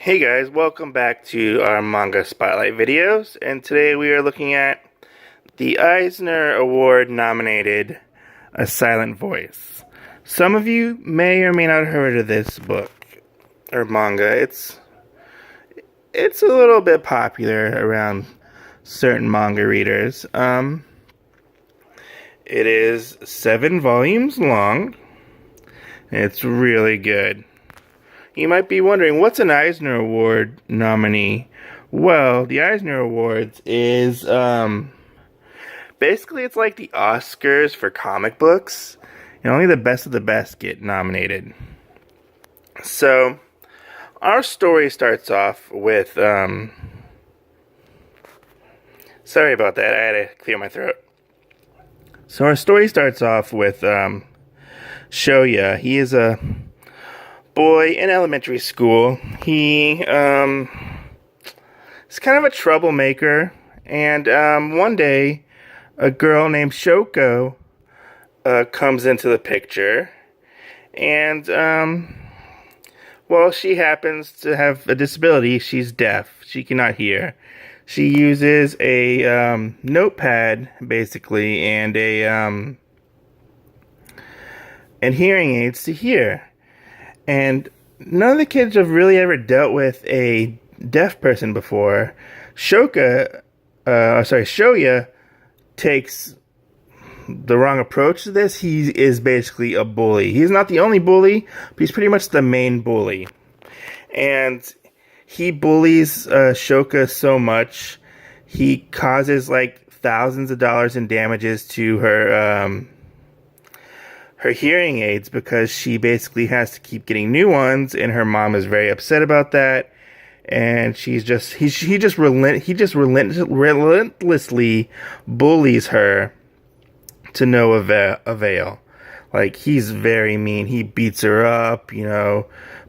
Hey guys, welcome back to our manga spotlight videos, and today we are looking at the Eisner Award nominated A Silent Voice. Some of you may or may not have heard of this book or manga. It's a little bit popular around certain manga readers. It is 7 volumes long. It's really good. You might be wondering, what's an Eisner Award nominee? Well, the Eisner Awards is, basically it's like the Oscars for comic books. And only the best of the best get nominated. So, our story starts off with, sorry about that, I had to clear my throat. So our story starts off with, Shoya. He is a boy in elementary school. He is kind of a troublemaker, and one day a girl named Shoko comes into the picture, and well, she happens to have a disability. She's deaf. She cannot hear. She uses a notepad basically and hearing aids to hear. And none of the kids have really ever dealt with a deaf person before. Shoya takes the wrong approach to this. He is basically a bully. He's not the only bully, but he's pretty much the main bully. And he bullies Shoka so much, he causes like thousands of dollars in damages to her hearing aids because she basically has to keep getting new ones, and her mom is very upset about that. And he just relentlessly bullies her to no avail. Like, he's very mean. He beats her up,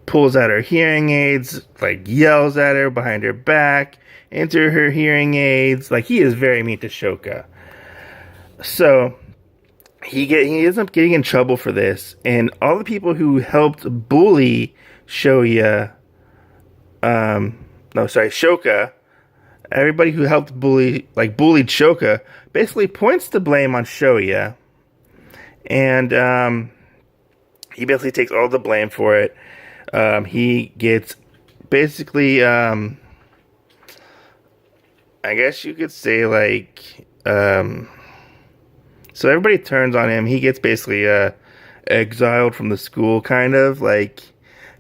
pulls out her hearing aids, like yells at her behind her back, into her hearing aids. Like, he is very mean to Shoka. So he ends up getting in trouble for this, and all the people who helped bully Shoka, everybody who helped bullied Shoka, basically points the blame on Shoya, and he basically takes all the blame for it. He gets basically, I guess you could say, like, so everybody turns on him. He gets basically exiled from the school, kind of. Like,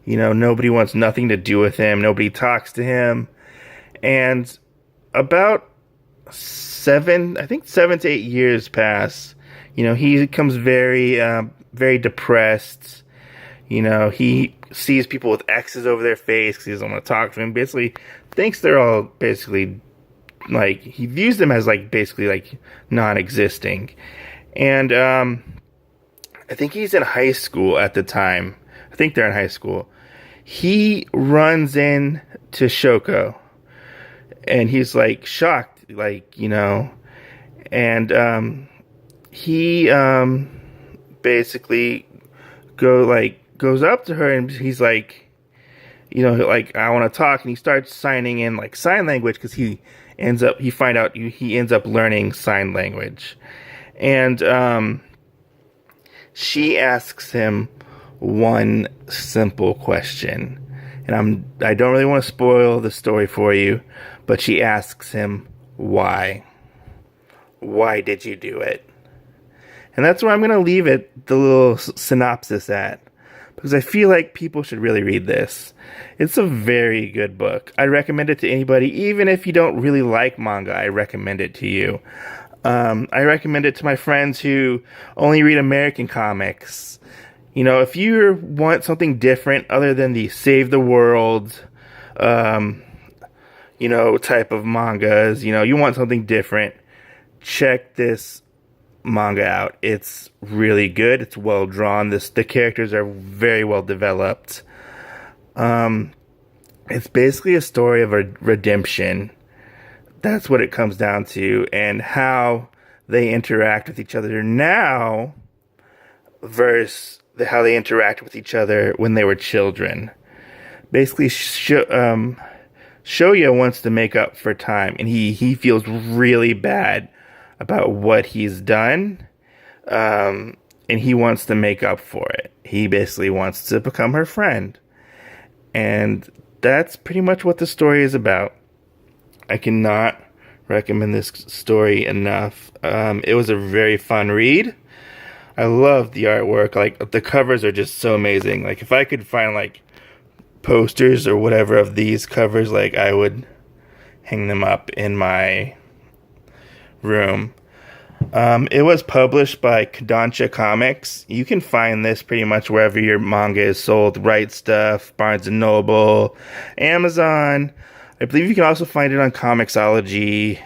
nobody wants nothing to do with him. Nobody talks to him. And about 7 to 8 years pass. He becomes very, very depressed. He sees people with X's over their face because he doesn't want to talk to them. Basically, thinks they're all basically, like, he views them as, like, basically, like, non-existing. And I think he's in high school at the time. I think they're in high school. He runs in to Shoko, and he's, like, shocked, like, and he basically goes up to her, and he's like, like, I want to talk, and he starts signing in, like, sign language, because he ends up learning sign language. And she asks him one simple question, and I don't really want to spoil the story for you, but she asks him, why did you do it? And that's where I'm going to leave it, the little synopsis at, because I feel like people should really read this. It's a very good book. I recommend it to anybody. Even if you don't really like manga, I recommend it to you. I recommend it to my friends who only read American comics. If you want something different other than the save the world, type of mangas, you want something different, check this manga out. It's really good. It's well drawn. The characters are very well developed. It's basically a story of a redemption. That's what it comes down to, and how they interact with each other now versus how they interact with each other when they were children. basically Shoya wants to make up for time, and he feels really bad about what he's done, and he wants to make up for it. He basically wants to become her friend, and that's pretty much what the story is about. I cannot recommend this story enough. It was a very fun read. I love the artwork. Like, the covers are just so amazing. Like, if I could find like posters or whatever of these covers, like, I would hang them up in my room. It was published by Kodansha Comics. You can find this pretty much wherever your manga is sold. Right Stuff, Barnes & Noble, Amazon. I believe you can also find it on Comixology.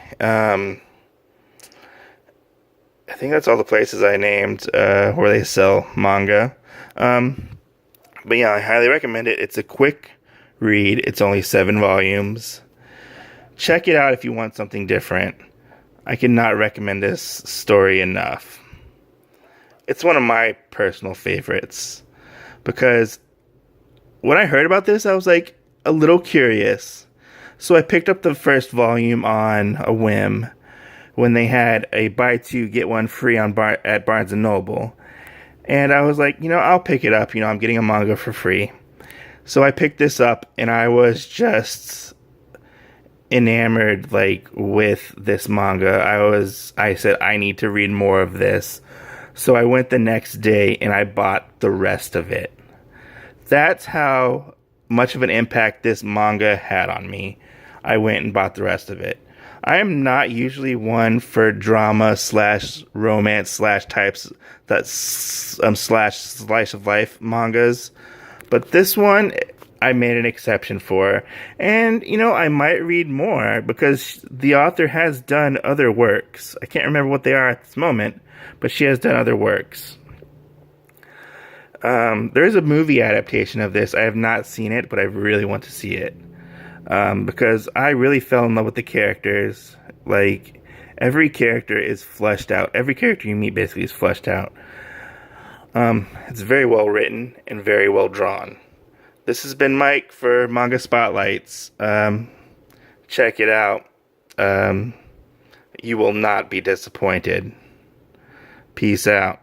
I think that's all the places I named where they sell manga. But yeah, I highly recommend it. It's a quick read. It's only 7 volumes. Check it out if you want something different. I cannot recommend this story enough. It's one of my personal favorites, because when I heard about this, I was like a little curious. So I picked up the first volume on a whim when they had a buy 2 get 1 free at Barnes & Noble. And I was like, I'll pick it up. I'm getting a manga for free. So I picked this up, and I was just enamored, like, with this manga. I said, I need to read more of this. So I went the next day, and I bought the rest of it. That's how much of an impact this manga had on me. I went and bought the rest of it. I am not usually one for drama / romance / types that / slice of life mangas, but this one I made an exception for, and I might read more because the author has done other works. I can't remember what they are at this moment, but she has done other works. There is a movie adaptation of this. I have not seen it, but I really want to see it. Because I really fell in love with the characters. Like, every character is fleshed out. Every character you meet basically is fleshed out. It's very well written and very well drawn. This has been Mike for Manga Spotlights. Check it out. You will not be disappointed. Peace out.